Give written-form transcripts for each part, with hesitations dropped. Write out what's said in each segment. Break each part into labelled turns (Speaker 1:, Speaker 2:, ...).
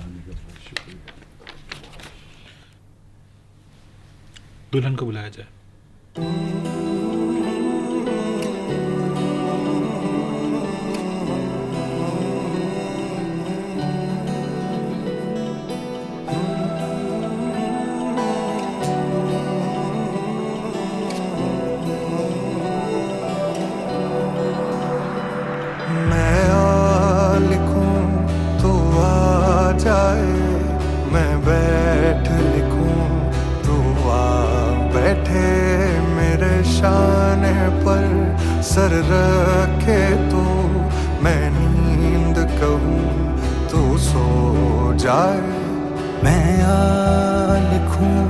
Speaker 1: आने का बहुत शुक्रिया।
Speaker 2: दुल्हन को बुलाया जाए।
Speaker 3: मैं आ लिखूं तो आ जाए, मैं बैठ लिखूं तो आ बैठे, मेरे शाने पर सर रखे तो मैं नींद कहूं तो सो जाए। मैं आ लिखूं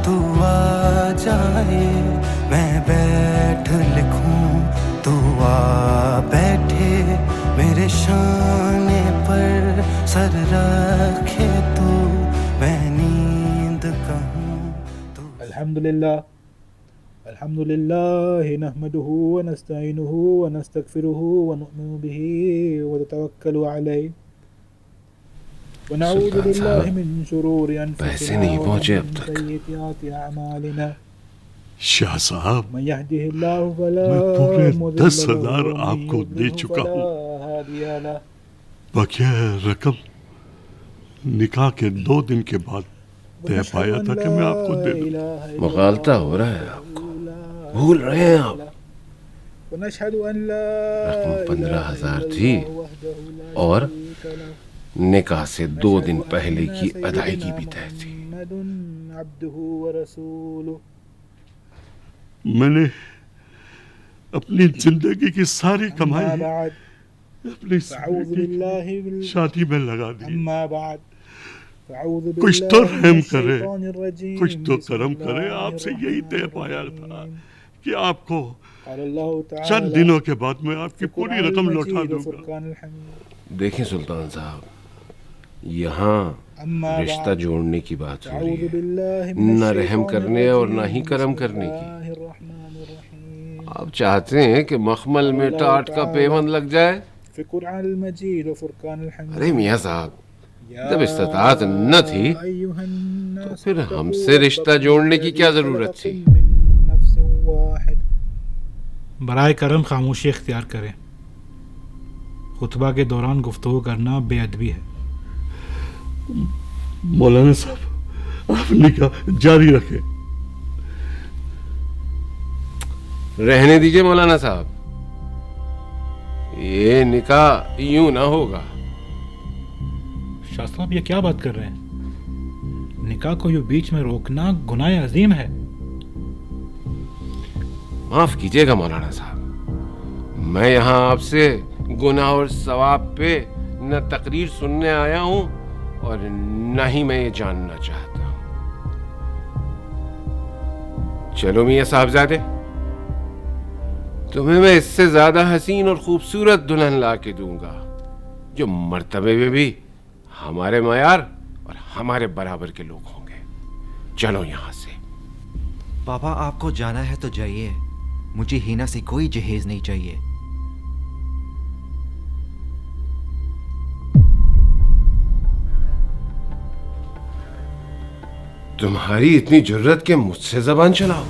Speaker 3: तो आ जाए, मैं बैठ लिखूं तो आ बैठे, मेरे शाने पर सर रखे तो मैं नींद कहूं तो।
Speaker 2: अल्हम्दुलिल्लाह अल्हम्दुलिल्लाह नहमदुहु व नस्तईनुहु व नस्तगफिरुहु व नु'मिनु बिही व नतवक्कलु अलैहि व नऊज़ु बिल्लाहि मिन शुरूरि
Speaker 4: पैसे
Speaker 2: अनफुसिना
Speaker 4: नहीं
Speaker 2: व
Speaker 4: पहुंचे अब
Speaker 2: मिन
Speaker 4: तक।
Speaker 2: सय्यिआति अअमालिना
Speaker 1: शाह साहब,
Speaker 2: मन यहदिहिल्लाहु फला
Speaker 1: मैं पूरे
Speaker 2: मुदिल्ल
Speaker 1: 10,000
Speaker 2: लहु व मन
Speaker 1: आपको दे
Speaker 2: युद्लिलहु
Speaker 1: चुका
Speaker 2: फला
Speaker 1: हूँ।
Speaker 2: हादिया लह।
Speaker 1: बकिया रकम निकाह के 2 दिन के बाद तय पाया था कि मैं आपको दे दूं।
Speaker 4: मुगालता हो रहा है आपको, भूल रहे हैं आप। रकम 15,000 थी और निकाह से 2 दिन पहले की अदायगी भी तय थी।
Speaker 1: मैंने अपनी जिंदगी की सारी कमाई अपनी शादी में लगा दी। कुछ तो रहम करे, कुछ तो करम करे। आपसे यही तय पाया था कि आपको चंद दिनों के बाद मैं आपकी पूरी रकम लौटा दूंगा।
Speaker 4: देखें सुल्तान साहब, यहाँ रिश्ता जोड़ने की बात हो रही है, न रहम करने और न ही करम करने की। आप चाहते हैं कि मखमल में टाट का पेवंद लग जाए। अरे मियाँ साहब, जब इस्तात न थी तो फिर हमसे रिश्ता जोड़ने की क्या जरूरत थी?
Speaker 2: बराए करम खामोशी इख्तियार करें। खुतबा के दौरान गुफ्तगू करना बेअदबी है।
Speaker 1: मौलाना साहब, आप निकाह जारी रखें।
Speaker 4: रहने दीजिए मौलाना साहब, ये निकाह यूं ना होगा।
Speaker 2: शाह साहब, ये क्या बात कर रहे हैं? निकाह को यूं बीच में रोकना गुनाह अजीम है।
Speaker 4: माफ कीजिएगा मौलाना साहब, मैं यहाँ आपसे गुनाह और सवाब पे न तकरीर सुनने आया हूँ और न ही मैं ये जानना चाहता हूँ। चलो मियाँ साहबजादे, तुम्हें मैं इससे ज्यादा हसीन और खूबसूरत दुल्हन ला के दूंगा, जो मर्तबे में भी हमारे मयार और हमारे बराबर के लोग होंगे। चलो यहाँ से।
Speaker 5: पापा, आपको जाना है तो जाइए, मुझे हीना से कोई जहेज नहीं चाहिए।
Speaker 4: तुम्हारी इतनी जुर्रत के मुझसे जबान चलाओ?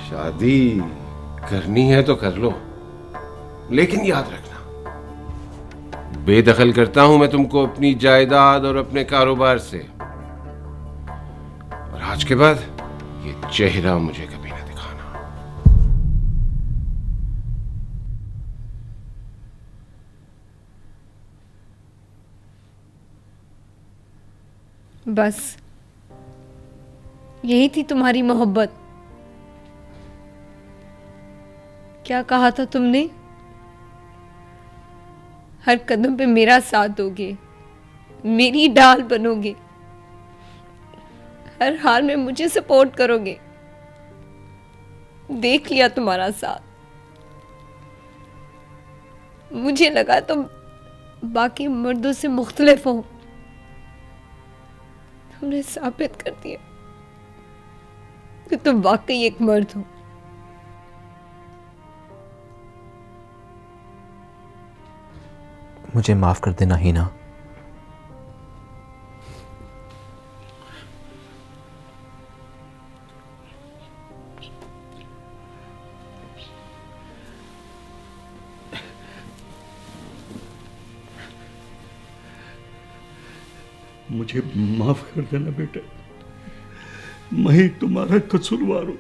Speaker 4: शादी करनी है तो कर लो, लेकिन याद रखना, बेदखल करता हूं मैं तुमको अपनी जायदाद और अपने कारोबार से। और आज के बाद ये चेहरा मुझे कभी ना दिखाना।
Speaker 6: बस यही थी तुम्हारी मोहब्बत? क्या कहा था तुमने? हर कदम पे मेरा साथ दोगे, मेरी ढाल बनोगे, हर हाल में मुझे सपोर्ट करोगे। देख लिया तुम्हारा साथ। मुझे लगा तुम बाकी मर्दों से मुख्तलिफ हो। तुमने साबित कर दिया कि तुम वाकई एक मर्द हो।
Speaker 5: मुझे माफ कर देना हीना।
Speaker 1: मुझे माफ कर देना बेटा, मैं ही तुम्हारा कसूरवार हूं,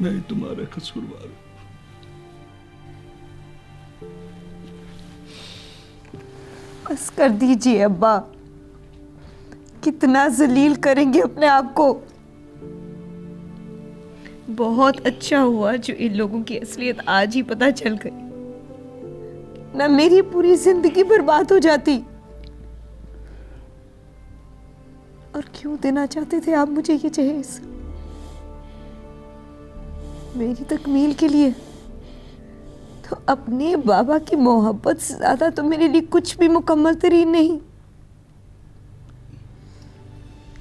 Speaker 1: मैं ही तुम्हारा कसूरवार हूं।
Speaker 6: बस कर दीजिए अब्बा, कितना जलील करेंगे अपने आप को। बहुत अच्छा हुआ जो इन लोगों की असलियत आज ही पता चल गई, ना मेरी पूरी जिंदगी बर्बाद हो जाती। और क्यों देना चाहते थे आप मुझे ये जहेज? मेरी तकमील के लिए? तो अपने बाबा की मोहब्बत से ज्यादा तो मेरे लिए कुछ भी मुकम्मल तरीन नहीं।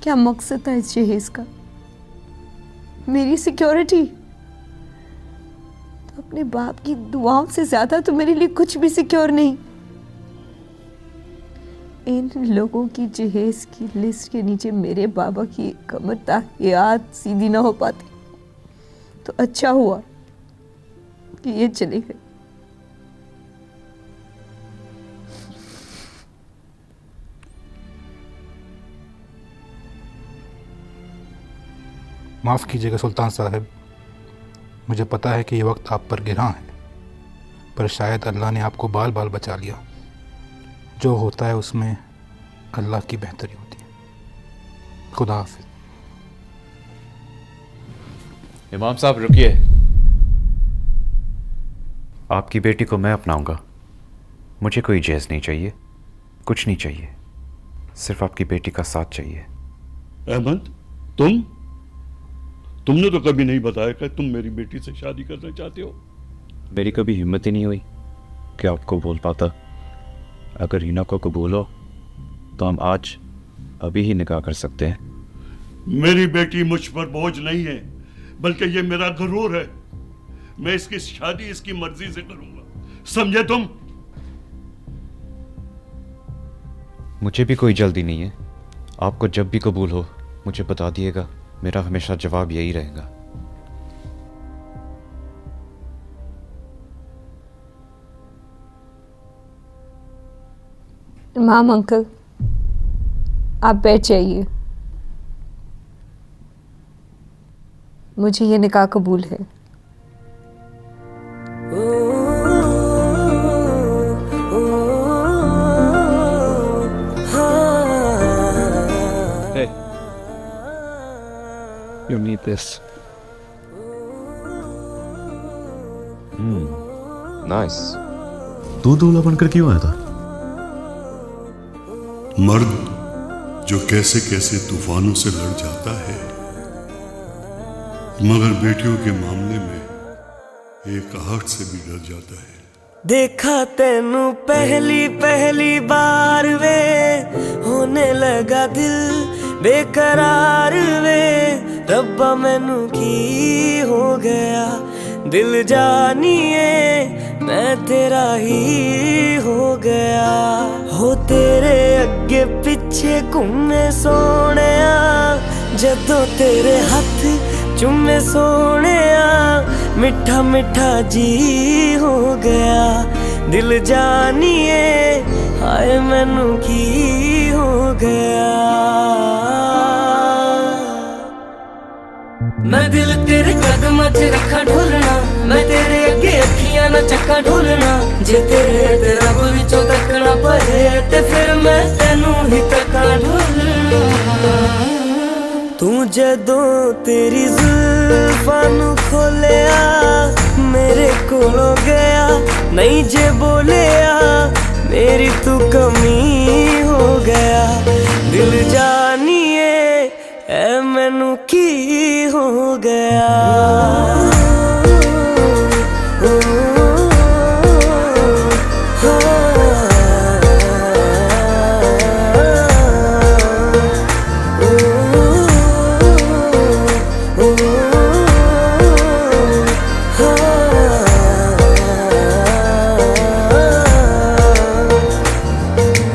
Speaker 6: क्या मकसद था इस जहेज का? मेरी सिक्योरिटी? तो अपने बाप की दुआओं से ज्यादा तो मेरे लिए कुछ भी सिक्योर नहीं। इन लोगों की जहेज की लिस्ट के नीचे मेरे बाबा की कमर ताहियात सीधी ना हो पाती, तो अच्छा हुआ कि ये चले गए।
Speaker 2: माफ़ कीजिएगा सुल्तान साहब, मुझे पता है कि ये वक्त आप पर गिरा है, पर शायद अल्लाह ने आपको बाल बाल बचा लिया। जो होता है उसमें अल्लाह की बेहतरी होती है। खुदा हाफिज़।
Speaker 7: इमाम साहब रुकिए। आपकी बेटी को मैं अपनाऊंगा। मुझे कोई जहेज नहीं चाहिए, कुछ नहीं चाहिए, सिर्फ आपकी बेटी का साथ चाहिए।
Speaker 1: अहमद, तुमने तो कभी नहीं बताया कि तुम मेरी बेटी से शादी करना चाहते हो।
Speaker 7: मेरी कभी हिम्मत ही नहीं हुई कि आपको बोल पाता। अगर हिना को कबूल हो तो हम आज अभी ही निकाह कर सकते हैं।
Speaker 1: मेरी बेटी मुझ पर बोझ नहीं है, बल्कि ये मेरा गरूर है। मैं इसकी शादी इसकी मर्जी से करूंगा, समझे तुम?
Speaker 7: मुझे भी कोई जल्दी नहीं है। आपको जब भी कबूल हो मुझे बता दिएगा, मेरा हमेशा जवाब यही रहेगा।
Speaker 6: इमाम अंकल, आप बैठ जाइए। मुझे ये निकाह कबूल है।
Speaker 7: Hey, you need this.
Speaker 5: Nice.
Speaker 8: तू दूल्हा बनकर क्यों आया था?
Speaker 1: मर्द जो कैसे कैसे तूफानों से लड़ जाता है, मगर बेटियों के मामले में एक आहट से भी डर जाता है।
Speaker 9: देखा तेनू पहली पहली बार वे, होने लगा दिल बेकरार वे। रब्बा मैनू की हो गया, दिल जानिए मैं तेरा ही हो गया। हो तेरे अगे पिछे घूमे सोनिया, जदों तेरे हथ चुमे सोनिया। मिठा मिठा जी हो गया, दिल जानिए हाय मैनू की हो गया। मैं दिल तेरे कदमां च रखा ढोलना, मैं तेरे अगे अखियां ना चक्का ढोलना। जे तेरे ते रब विचों तकना पए ते फिर मैं तेनू ही तक्का ढोलना। तू जदों तेरी जुल्फां नू खोलिया, मेरे कोलों गया नहीं जे बोलिया। मेरी तू कमी हो गया, दिल जानिए ऐ मैनू की हो गया।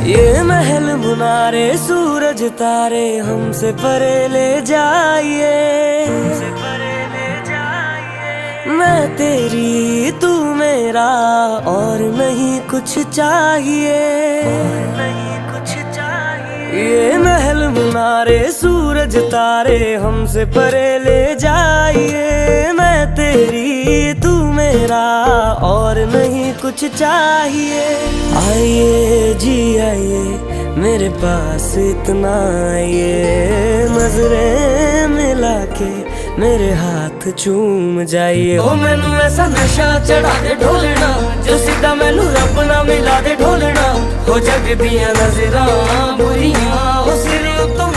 Speaker 9: ये महल मुनारे सूरज तारे हमसे परे ले जाइए। मैं तेरी तू मेरा और नहीं कुछ चाहिए। ये महल मुनारे सूरज तारे हमसे परे ले जाइए, मैं तेरी तू मेरा और नहीं कुछ चाहिए। आइए जी आइए मेरे पास इतना आइए, नजरें मिला के मेरे हाथ चूम जाइए। हो मैनू ऐसा नशा चढ़ा दे ढोलना, जो सीधा मैनू रब ना मिला दे ढोलना। हो जग दियां नजरां बुरियां, हो सिर उत्तों